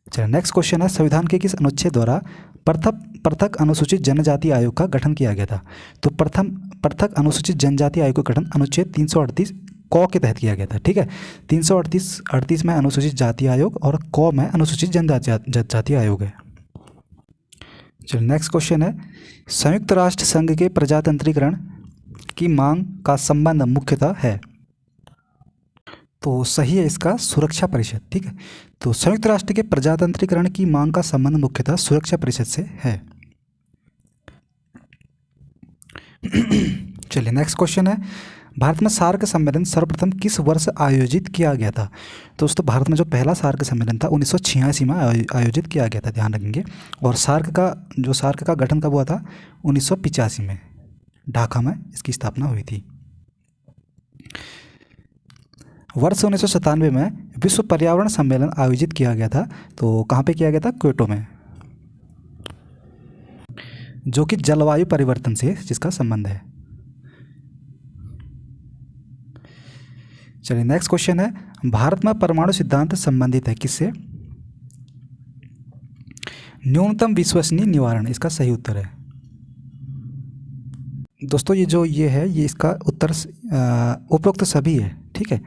चलिए नेक्स्ट क्वेश्चन है, संविधान के किस अनुच्छेद द्वारा पृथक अनुसूचित जनजाति आयोग का गठन किया गया था? तो पृथक अनुसूचित जनजाति आयोग का गठन अनुच्छेद 338 क के तहत किया गया था। ठीक है, 338 में अनुसूचित जाति आयोग, और क में अनुसूचित जनजाति आयोग है। चलिए नेक्स्ट क्वेश्चन है, संयुक्त राष्ट्र संघ के प्रजातंत्रीकरण की मांग का संबंध मुख्यतः है? तो सही है इसका सुरक्षा परिषद। ठीक है, तो संयुक्त राष्ट्र के प्रजातंत्रीकरण की मांग का संबंध मुख्यतः सुरक्षा परिषद से है। चलिए नेक्स्ट क्वेश्चन है, भारत में सार्क सम्मेलन सर्वप्रथम किस वर्ष आयोजित किया गया था? तो दोस्तों भारत में जो पहला सार्क सम्मेलन था 1986 में आयोजित किया गया था, ध्यान रखेंगे। और सार्क का गठन कब हुआ था? 1985 में ढाका में इसकी स्थापना हुई थी। वर्ष 1997 में विश्व पर्यावरण सम्मेलन आयोजित किया गया था। तो कहाँ पे किया गया था? क्योटो में, जो कि जलवायु परिवर्तन से जिसका संबंध है। चलिए नेक्स्ट क्वेश्चन है, भारत में परमाणु सिद्धांत संबंधित है किससे? न्यूनतम विश्वसनीय निवारण इसका सही उत्तर है। दोस्तों ये है ये इसका उत्तर उपरोक्त सभी है, ठीक है।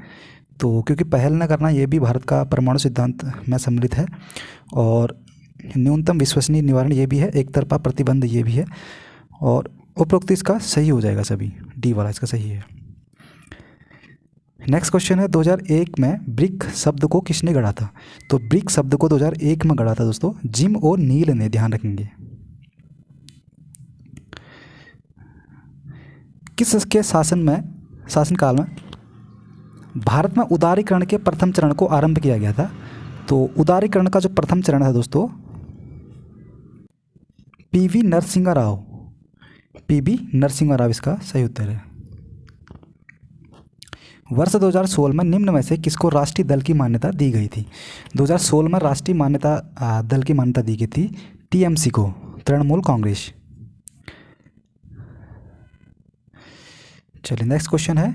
तो क्योंकि पहल न करना ये भी भारत का परमाणु सिद्धांत में सम्मिलित है, और न्यूनतम विश्वसनीय निवारण ये भी है, एक तरफा प्रतिबंध ये भी है, और उपरोक्त इसका सही हो जाएगा, सभी डी वाला इसका सही है। नेक्स्ट क्वेश्चन है 2001 में ब्रिक शब्द को किसने गढ़ा था? तो ब्रिक शब्द को 2001 में गढ़ा था दोस्तों जिम और नील ने, ध्यान रखेंगे। किस के शासनकाल में भारत में उदारीकरण के प्रथम चरण को आरंभ किया गया था? तो उदारीकरण का जो प्रथम चरण है दोस्तों, पीवी नरसिंह राव, पीवी नरसिंह राव इसका सही उत्तर है। वर्ष 2016 में निम्न में से किसको राष्ट्रीय दल की मान्यता दी गई थी? 2016 में राष्ट्रीय दल की मान्यता दी गई थी टीएमसी को, तृणमूल कांग्रेस। चलिए नेक्स्ट क्वेश्चन है,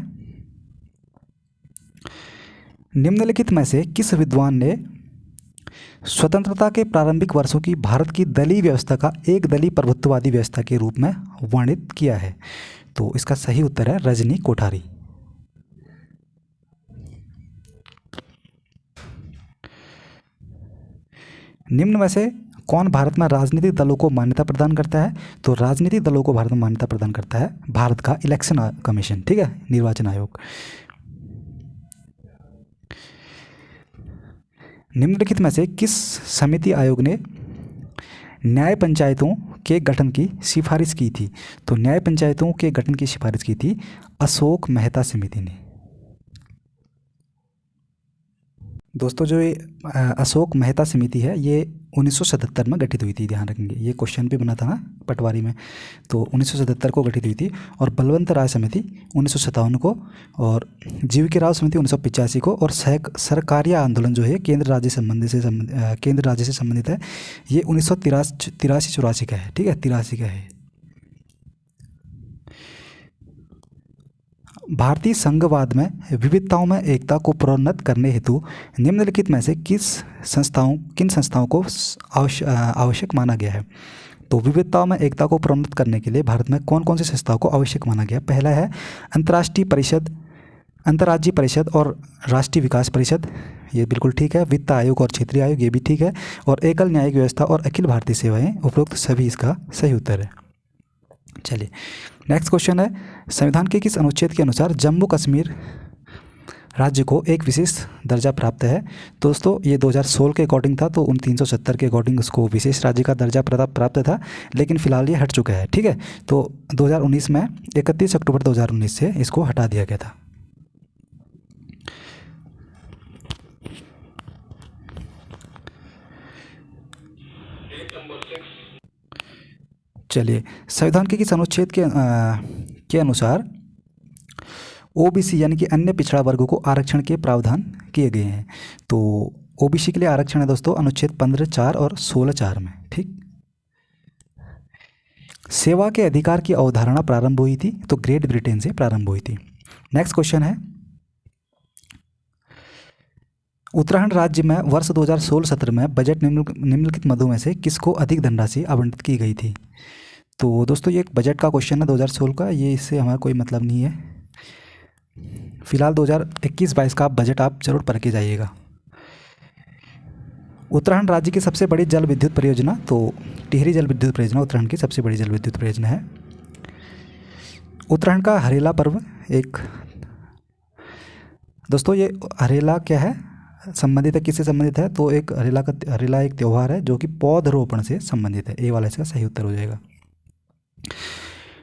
निम्नलिखित में से किस विद्वान ने स्वतंत्रता के प्रारंभिक वर्षों की भारत की दलीय व्यवस्था का एक दलीय प्रभुत्ववादी व्यवस्था के रूप में वर्णित किया है? तो इसका सही उत्तर है रजनी कोठारी। निम्न में से कौन भारत में राजनीतिक दलों को मान्यता प्रदान करता है? तो राजनीतिक दलों को भारत में मान्यता प्रदान करता है भारत का इलेक्शन कमीशन, ठीक है, निर्वाचन आयोग। निम्नलिखित में से किस समिति आयोग ने न्याय पंचायतों के गठन की सिफारिश की थी? तो न्याय पंचायतों के गठन की सिफारिश की थी अशोक मेहता समिति ने। दोस्तों जो ये अशोक मेहता समिति है ये 1977 में गठित हुई थी, ध्यान रखेंगे, ये क्वेश्चन भी बना था ना पटवारी में, तो 1977 को गठित हुई थी। और बलवंत राय समिति 1957 को, और जीवीके राव समिति 1985 को, और सरकारिया आंदोलन जो है केंद्र राज्य से संबंधित है, ये 1983-84 का है, ठीक है, 83 का है। भारतीय संघवाद में विविधताओं में एकता को प्रोन्नत करने हेतु निम्नलिखित में से किन संस्थाओं को आवश्यक माना गया है? तो विविधताओं में एकता को प्रोन्नत करने के लिए भारत में कौन कौन सी संस्थाओं को आवश्यक माना गया? पहला है अंतर्राज्यीय परिषद और राष्ट्रीय विकास परिषद, ये बिल्कुल ठीक है। वित्त आयोग और क्षेत्रीय आयोग, ये भी ठीक है। और एकल न्यायिक व्यवस्था और अखिल भारतीय सेवाएं, उपरोक्त सभी इसका सही उत्तर है। चलिए नेक्स्ट क्वेश्चन है, संविधान के किस अनुच्छेद के अनुसार जम्मू कश्मीर राज्य को एक विशेष दर्जा प्राप्त है? दोस्तों ये 2016 के अकॉर्डिंग था, तो 370 के अकॉर्डिंग उसको विशेष राज्य का दर्जा प्राप्त था, लेकिन फिलहाल ये हट चुका है, ठीक है। तो 2019 में 31 अक्टूबर 2019 से इसको हटा दिया गया था। चलिए संविधान के किस अनुच्छेद के अनुसार ओबीसी यानी कि अन्य पिछड़ा वर्गों को आरक्षण के प्रावधान किए गए हैं? तो ओबीसी के लिए आरक्षण है दोस्तों अनुच्छेद 15(4) और 16(4) में, ठीक। सेवा के अधिकार की अवधारणा प्रारंभ हुई थी, तो ग्रेट ब्रिटेन से प्रारंभ हुई थी। नेक्स्ट क्वेश्चन है, उत्तराखंड राज्य में वर्ष 2016-17 में बजट निम्नलिखित मदों में से किसको अधिक धनराशि आवंटित की गई थी? तो दोस्तों ये एक बजट का क्वेश्चन है 2016 का, ये इससे हमारा कोई मतलब नहीं है। फिलहाल 2021-22 का बजट आप जरूर पढ़ के जाइएगा। उत्तराखंड राज्य की सबसे बड़ी जल विद्युत परियोजना, तो टिहरी जल विद्युत परियोजना उत्तराखंड की सबसे बड़ी जल विद्युत परियोजना है। उत्तराखंड का हरेला पर्व एक, दोस्तों ये हरेला क्या है, संबंधित है, किससे संबंधित है? तो एक हरेला एक त्यौहार है जो कि पौधरोपण से संबंधित है, ए वाला इसका सही उत्तर हो जाएगा।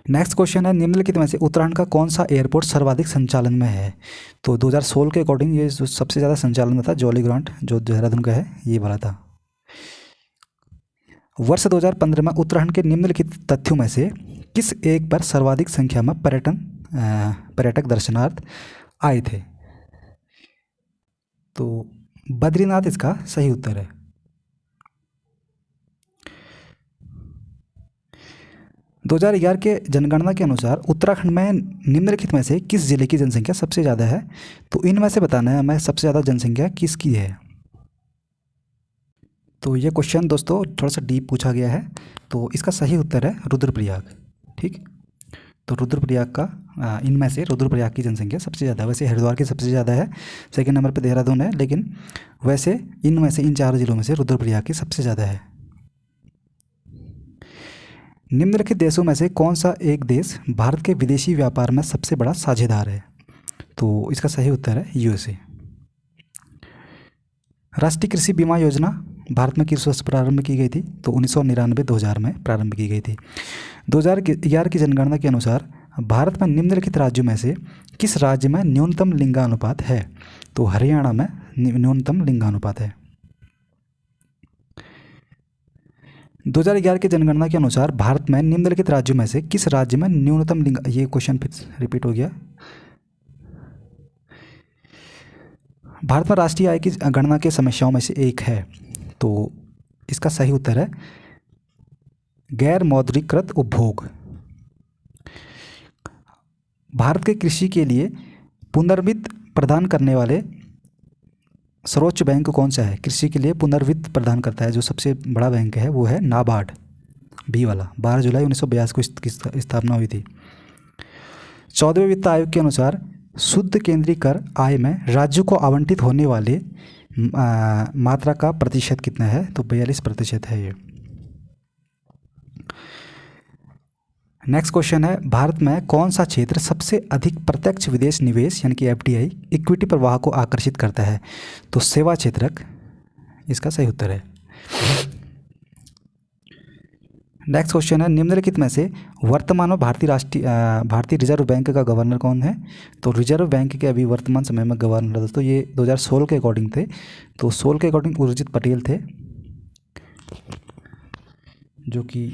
नेक्स्ट क्वेश्चन है, निम्नलिखित में से उत्तराखंड का कौन सा एयरपोर्ट सर्वाधिक संचालन में है? तो 2016 के अकॉर्डिंग ये जो सबसे ज़्यादा संचालन में था जॉली ग्रांट जो देहरादून का है, ये वाला था। वर्ष 2015 में उत्तराखंड के निम्नलिखित तथ्यों में से किस एक पर सर्वाधिक संख्या में पर्यटक दर्शनार्थ आए थे? तो बद्रीनाथ इसका सही उत्तर है। दो 2011 के जनगणना के अनुसार उत्तराखंड में निम्नलिखित में से किस जिले की जनसंख्या सबसे ज़्यादा है? तो इनमें से बताना है हमें सबसे ज़्यादा जनसंख्या किसकी है। तो ये क्वेश्चन दोस्तों थोड़ा सा डीप पूछा गया है, तो इसका सही उत्तर है रुद्रप्रयाग, ठीक। तो रुद्रप्रयाग का इनमें से रुद्रप्रयाग की जनसंख्या सबसे ज़्यादा है। वैसे हरिद्वार की सबसे ज़्यादा है, सेकंड नंबर पे देहरादून है, लेकिन वैसे इनमें से इन 4 जिलों में से रुद्रप्रयाग की सबसे ज़्यादा है। निम्नलिखित देशों में से कौन सा एक देश भारत के विदेशी व्यापार में सबसे बड़ा साझेदार है? तो इसका सही उत्तर है यूएसए। राष्ट्रीय कृषि बीमा योजना भारत में किस वर्ष प्रारंभ की गई थी? तो 1999-2000 में प्रारंभ की गई थी। 2011 की जनगणना के अनुसार भारत में निम्नलिखित राज्यों में से किस राज्य में न्यूनतम लिंगानुपात है? तो हरियाणा में न्यूनतम लिंगानुपात है। 2011 की जनगणना के अनुसार भारत में निम्नलिखित राज्यों में से किस राज्य में न्यूनतम लिंग, ये क्वेश्चन फिर रिपीट हो गया। भारत में राष्ट्रीय आय की गणना के समस्याओं में से एक है, तो इसका सही उत्तर है गैर मौद्रीकृत उपभोग। भारत के कृषि के लिए पुनर्वित्त प्रदान करने वाले सर्वोच्च बैंक कौन सा है? कृषि के लिए पुनर्वित्त प्रदान करता है जो सबसे बड़ा बैंक है वो है नाबार्ड, बी वाला। 12 जुलाई 1982 को इसकी स्थापना हुई थी। 14वें वित्त आयोग के अनुसार शुद्ध केंद्रीय कर आय में राज्यों को आवंटित होने वाले मात्रा का प्रतिशत कितना है? तो 42% है ये। नेक्स्ट क्वेश्चन है, भारत में कौन सा क्षेत्र सबसे अधिक प्रत्यक्ष विदेश निवेश यानी कि एफडीआई इक्विटी प्रवाह को आकर्षित करता है? तो सेवा क्षेत्रक इसका सही उत्तर है। नेक्स्ट क्वेश्चन है, निम्नलिखित में से वर्तमान में भारतीय रिजर्व बैंक का गवर्नर कौन है? तो रिजर्व बैंक के अभी वर्तमान समय में गवर्नर दोस्तों ये 2016 के अकॉर्डिंग थे, तो 16 के अकॉर्डिंग उर्जित पटेल थे जो कि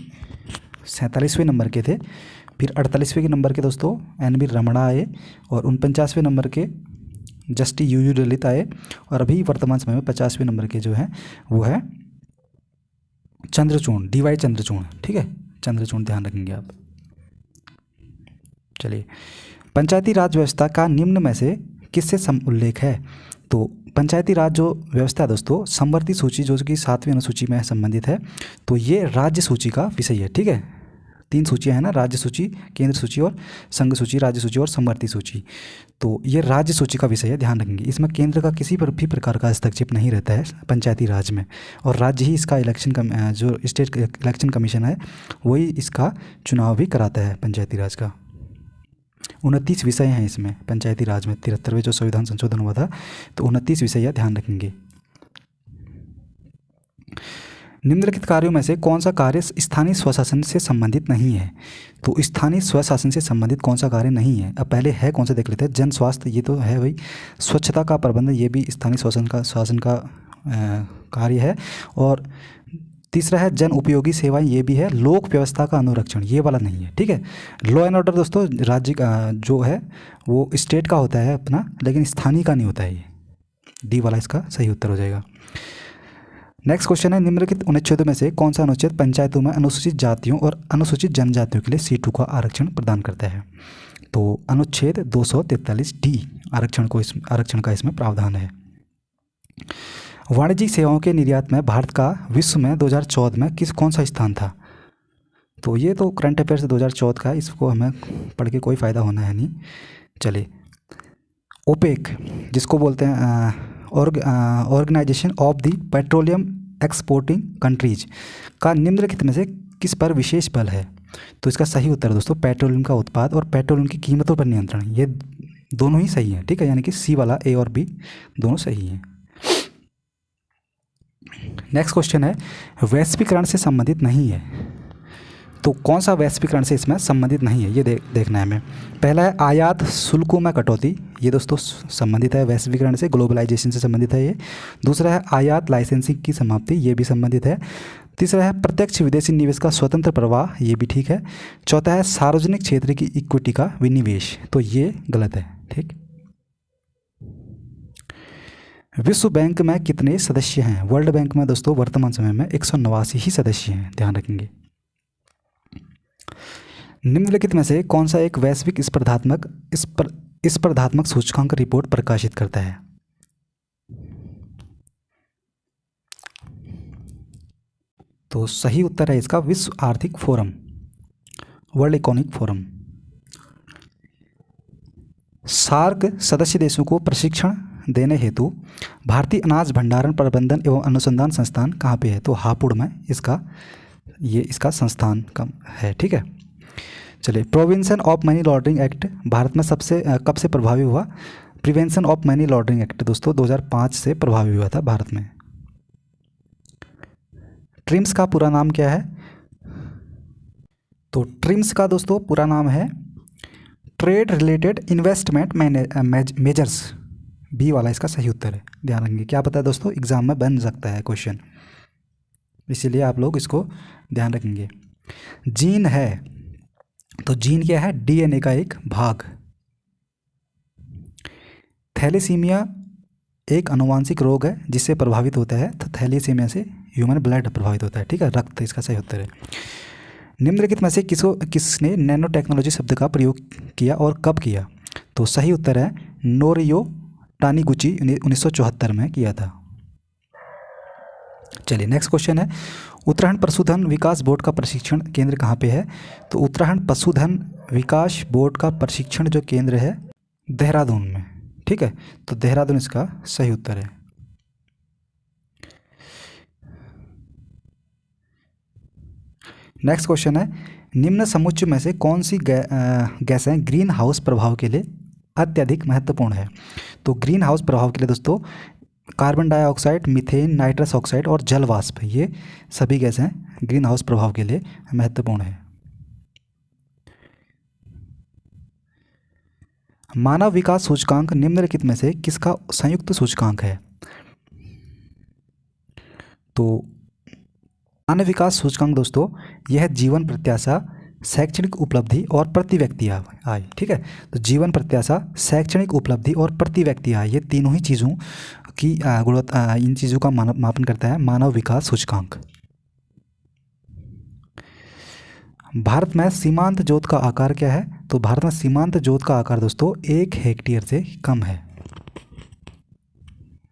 47वें नंबर के थे। फिर 48वें नंबर के दोस्तों एन.वी. रमणा आए और 49वें नंबर के जस्टिस यू ललित आए और अभी वर्तमान समय में 50वें नंबर के जो हैं वो है चंद्रचूड़, डी.वाई. चंद्रचूड़। ठीक है, चंद्रचूड़ ध्यान रखेंगे आप। चलिए, पंचायती राज व्यवस्था का निम्न में से किससे उल्लेख है? तो पंचायती राज जो व्यवस्था है दोस्तों, समवर्ती सूची जो कि 7वीं अनुसूची में संबंधित है, तो ये राज्य सूची का विषय है। ठीक है, 3 सूचियाँ हैं ना, राज्य सूची, केंद्र सूची और संघ सूची, राज्य सूची और समवर्ती सूची। तो ये राज्य सूची का विषय है, ध्यान रखेंगे। इसमें केंद्र का किसी पर भी प्रकार का हस्तक्षेप नहीं रहता है पंचायती राज में, और राज्य ही इसका इलेक्शन जो स्टेट इलेक्शन कमीशन है वही इसका चुनाव भी कराता है पंचायती राज का। 29 विषय हैं इसमें पंचायती राज में। 73वें जो संविधान संशोधन हुआ था तो 29 विषय है, ध्यान रखेंगे। निम्नलिखित कार्यों में से कौन सा कार्य स्थानीय स्वशासन से संबंधित नहीं है? तो स्थानीय स्वशासन से संबंधित कौन सा कार्य नहीं है? अब पहले है कौन सा देख लेते हैं। जन स्वास्थ्य, ये तो है भाई। स्वच्छता का प्रबंधन, ये भी स्थानीय शासन का कार्य है। और तीसरा है जन उपयोगी सेवाएं, ये भी है। लोक व्यवस्था का अनुरक्षण, ये वाला नहीं है। ठीक है, लॉ एंड ऑर्डर दोस्तों राज्य का जो है वो स्टेट का होता है अपना, लेकिन स्थानीय का नहीं होता है। ये डी वाला इसका सही उत्तर हो जाएगा। नेक्स्ट क्वेश्चन है, निम्नलिखित अनुच्छेदों में से कौन सा अनुच्छेद पंचायतों में अनुसूचित जातियों और अनुसूचित जनजातियों के लिए सीटों का आरक्षण प्रदान करता है? तो अनुच्छेद 243 डी आरक्षण का इसमें प्रावधान है। वाणिज्यिक सेवाओं के निर्यात में भारत का विश्व में 2014 में कौन सा स्थान था? तो ये तो करंट अफेयर्स 2014 का है, इसको हमें पढ़ के कोई फ़ायदा होना है नहीं। चलिए, ओपेक जिसको बोलते हैं organisation of the petroleum exporting countries का निम्नलिखित में से किस पर विशेष बल है? तो इसका सही उत्तर है दोस्तों पेट्रोलियम का उत्पाद और पेट्रोलियम की कीमतों पर नियंत्रण, ये दोनों ही सही है। ठीक है, यानी कि सी वाला, ए और बी दोनों सही हैं। नेक्स्ट क्वेश्चन है, वैश्वीकरण से संबंधित नहीं है, तो कौन सा वैश्वीकरण से इसमें संबंधित नहीं है ये देखना है हमें। पहला है आयात शुल्कों में कटौती, ये दोस्तों संबंधित है वैश्वीकरण से, ग्लोबलाइजेशन से संबंधित है ये। दूसरा है आयात लाइसेंसिंग की समाप्ति, ये भी संबंधित है। तीसरा है प्रत्यक्ष विदेशी निवेश का स्वतंत्र प्रवाह, ये भी ठीक है। चौथा है सार्वजनिक क्षेत्र की इक्विटी का विनिवेश, तो ये गलत है। ठीक, विश्व बैंक में कितने सदस्य हैं? वर्ल्ड बैंक में दोस्तों वर्तमान समय में 189 ही सदस्य हैं, ध्यान रखेंगे। निम्नलिखित में से कौन सा एक वैश्विक स्पर्धात्मक सूचकांक रिपोर्ट प्रकाशित करता है? तो सही उत्तर है इसका विश्व आर्थिक forum, world economic forum. SAARC सदस्य देशों को प्रशिक्षण देने हेतु भारतीय अनाज भंडारण प्रबंधन एवं अनुसंधान संस्थान कहाँ पे है? तो हापुड़ में इसका संस्थान का है। ठीक है, चलिए। Prevention of money laundering act Bharat में कब से प्रभावी हुआ? Prevention of money laundering act दोस्तों 2005 से प्रभावी हुआ था भारत में। ट्रिम्स का पूरा नाम क्या है? तो ट्रिम्स का दोस्तों पूरा नाम है trade related investment measures. B वाला इसका सही उत्तर है। ध्यान रखेंगे, क्या पता है दोस्तों एग्जाम में बन सकता है क्वेश्चन, इसीलिए आप लोग इसको ध्यान रखेंगे। जीन है, तो जीन क्या है? डीएनए का एक भाग। थैलेसीमिया एक आनुवांशिक रोग है जिससे प्रभावित होता है, तो थैलेसीमिया से ह्यूमन ब्लड प्रभावित होता है। ठीक है, रक्त इसका सही उत्तर है। निम्नलिखित में से किसने नैनो टेक्नोलॉजी शब्द का प्रयोग किया और कब किया? तो सही उत्तर है नोरियो टानीगुची 1974 में किया था। चलिए नेक्स्ट क्वेश्चन है, उत्तराखंड पशुधन विकास बोर्ड का प्रशिक्षण केंद्र कहाँ पे है? तो उत्तराखंड पशुधन विकास बोर्ड का प्रशिक्षण जो केंद्र है देहरादून में। ठीक है, तो देहरादून इसका सही उत्तर है। नेक्स्ट क्वेश्चन है, निम्न समुच्चय में से कौन सी गैसें ग्रीन हाउस प्रभाव के लिए अत्यधिक महत्वपूर्ण है? तो ग्रीन हाउस प्रभाव के लिए दोस्तों carbon dioxide, methane, nitrous oxide और जल वाष्प, ये सभी गैसें ग्रीन हाउस प्रभाव के लिए महत्वपूर्ण है। मानव विकास सूचकांक निम्नलिखित में से किसका संयुक्त सूचकांक है? तो मानव विकास सूचकांक दोस्तों यह जीवन प्रत्याशा, शैक्षणिक उपलब्धि और प्रति व्यक्ति आय। ठीक है, तो जीवन प्रत्याशा, शैक्षणिक उपलब्धि और प्रति व्यक्ति आय, ये तीनों ही चीज़ों की गुणवत्ता, इन चीज़ों का मापन करता है मानव विकास सूचकांक। भारत में सीमांत जोत का आकार क्या है? तो भारत में सीमांत जोत का आकार दोस्तों 1 हेक्टेयर से कम है।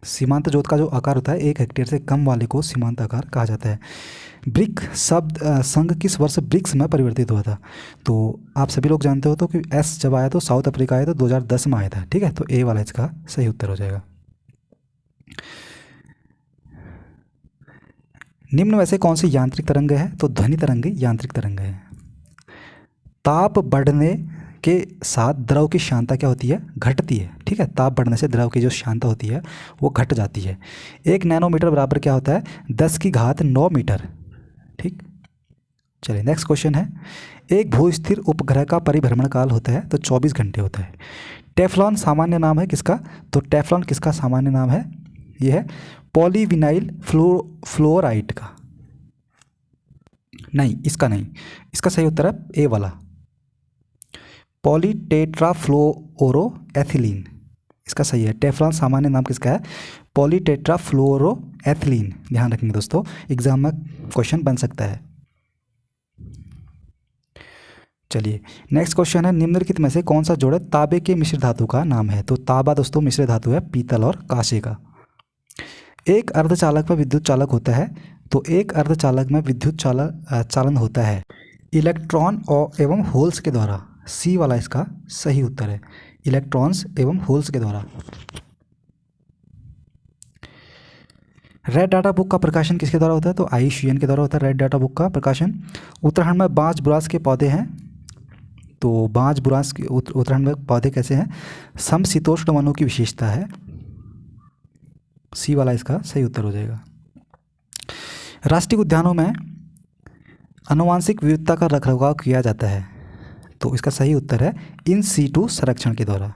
सीमांत जोत का जो आकार होता है 1 हेक्टेयर से कम वाले को सीमांत आकार कहा जाता है। ब्रिक शब्द संघ किस वर्ष ब्रिक्स में परिवर्तित हुआ था? तो आप सभी लोग जानते हो तो कि एस जब आया तो साउथ अफ्रीका आया तो 2010 में आया था। ठीक है, तो ए वाला इसका सही उत्तर हो जाएगा। निम्न में से कौन सी यांत्रिक तरंग है? तो ध्वनि तरंग यांत्रिक तरंग है। ताप बढ़ने के साथ द्रव की श्यानता क्या होती है? घटती है। ठीक है, ताप बढ़ने से द्रव की जो श्यानता होती है वो घट जाती है। 1 नैनोमीटर बराबर क्या होता है? 10⁹ मीटर। ठीक, चलिए नेक्स्ट क्वेश्चन है, एक भूस्थिर उपग्रह का परिभ्रमण काल होता है तो 24 घंटे होता है। टेफ्लॉन सामान्य नाम है किसका? तो टेफ्लॉन किसका सामान्य नाम है? यह है पॉलीविनाइल फ्लोराइड का। नहीं, इसका नहीं, इसका सही उत्तर है ए वाला पॉलीटेट्राफ्लोरोएथिलीन, इसका सही है। टेफ्लॉन सामान्य नाम किसका है? पॉलीटेट्राफ्लोरोएथिलीन। ध्यान रखेंगे दोस्तों, एग्जाम में क्वेश्चन बन सकता है। चलिए नेक्स्ट क्वेश्चन है, निम्नलिखित में से कौन सा जोड़ तांबे के मिश्र धातु का नाम है? तो तांबा दोस्तों मिश्र धातु है पीतल और कांसे का। एक अर्धचालक में विद्युत चालक होता है, तो एक अर्धचालक में विद्युत चालन होता है इलेक्ट्रॉन और एवं होल्स के द्वारा। सी वाला इसका सही उत्तर है, इलेक्ट्रॉन्स एवं होल्स के द्वारा। रेड डाटा बुक का प्रकाशन किसके द्वारा होता है? तो IUCN के द्वारा होता है रेड डाटा बुक का प्रकाशन। उत्तराखंड में बांज बुरांस के पौधे हैं, तो बांज बुरांस के उत्तराखंड में पौधे कैसे हैं? समशीतोष्ण वनों की विशेषता है। सी वाला इसका सही उत्तर हो जाएगा। राष्ट्रीय उद्यानों में आनुवांशिक विविधता का रखरखाव किया जाता है, तो इसका सही उत्तर है इन सीटू संरक्षण के द्वारा।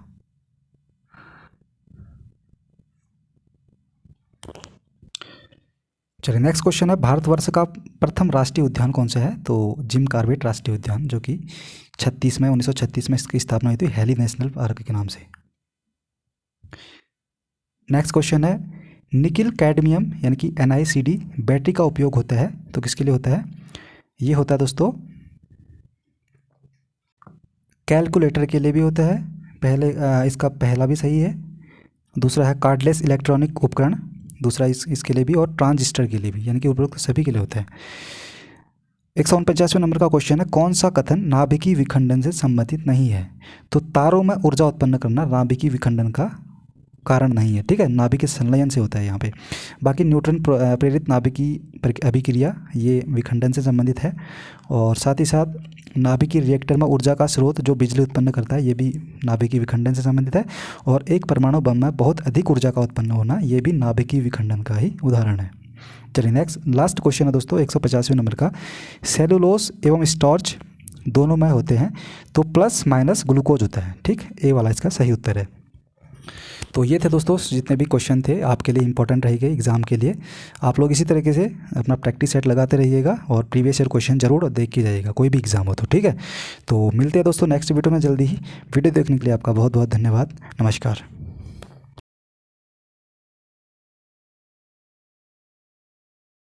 चलिए नेक्स्ट क्वेश्चन है, भारतवर्ष का प्रथम राष्ट्रीय उद्यान कौन सा है? तो जिम कॉर्बेट राष्ट्रीय उद्यान, जो कि 1936 में इसकी स्थापना हुई थी हेली नेशनल पार्क के नाम से। नेक्स्ट क्वेश्चन है, निकिल कैडमियम यानी कि NiCd बैटरी का उपयोग होता है तो किसके लिए होता है? ये होता है दोस्तों कैलकुलेटर के लिए भी होता है। इसका पहला भी सही है। दूसरा है कार्डलेस इलेक्ट्रॉनिक उपकरण, दूसरा इसके लिए भी, और ट्रांजिस्टर के लिए भी, यानी कि उपरोक्त सभी के लिए होता है। 149वें नंबर का क्वेश्चन है, कौन सा कथन नाभिकीय विखंडन से संबंधित नहीं है? तो तारों में ऊर्जा उत्पन्न करना नाभिकीय विखंडन का कारण नहीं है, ठीक है, नाभिकीय संलयन से होता है यहाँ पे। बाकी न्यूट्रॉन प्रेरित नाभिकीय अभिक्रिया ये विखंडन से संबंधित है। और साथ ही साथ नाभिकीय रिएक्टर में ऊर्जा का स्रोत जो बिजली उत्पन्न करता है ये भी नाभिकीय विखंडन से संबंधित है। और एक परमाणु बम में बहुत अधिक ऊर्जा का उत्पन्न होना ये भी नाभिकीय विखंडन का ही उदाहरण है। चलिए नेक्स्ट लास्ट क्वेश्चन है दोस्तों 150वें नंबर का, सेलुलोज एवं स्टार्च दोनों में होते हैं तो प्लस माइनस ग्लूकोज होता है, ठीक, ए वाला इसका सही उत्तर है। तो ये थे दोस्तों जितने भी क्वेश्चन थे आपके लिए इंपॉर्टेंट रहेंगे एग्ज़ाम के लिए। आप लोग इसी तरीके से अपना प्रैक्टिस सेट लगाते रहिएगा और प्रीवियस ईयर क्वेश्चन जरूर देख के जाइएगा कोई भी एग्ज़ाम हो तो, ठीक है। तो मिलते हैं दोस्तों नेक्स्ट वीडियो में जल्दी ही। वीडियो देखने के लिए आपका बहुत बहुत धन्यवाद। नमस्कार।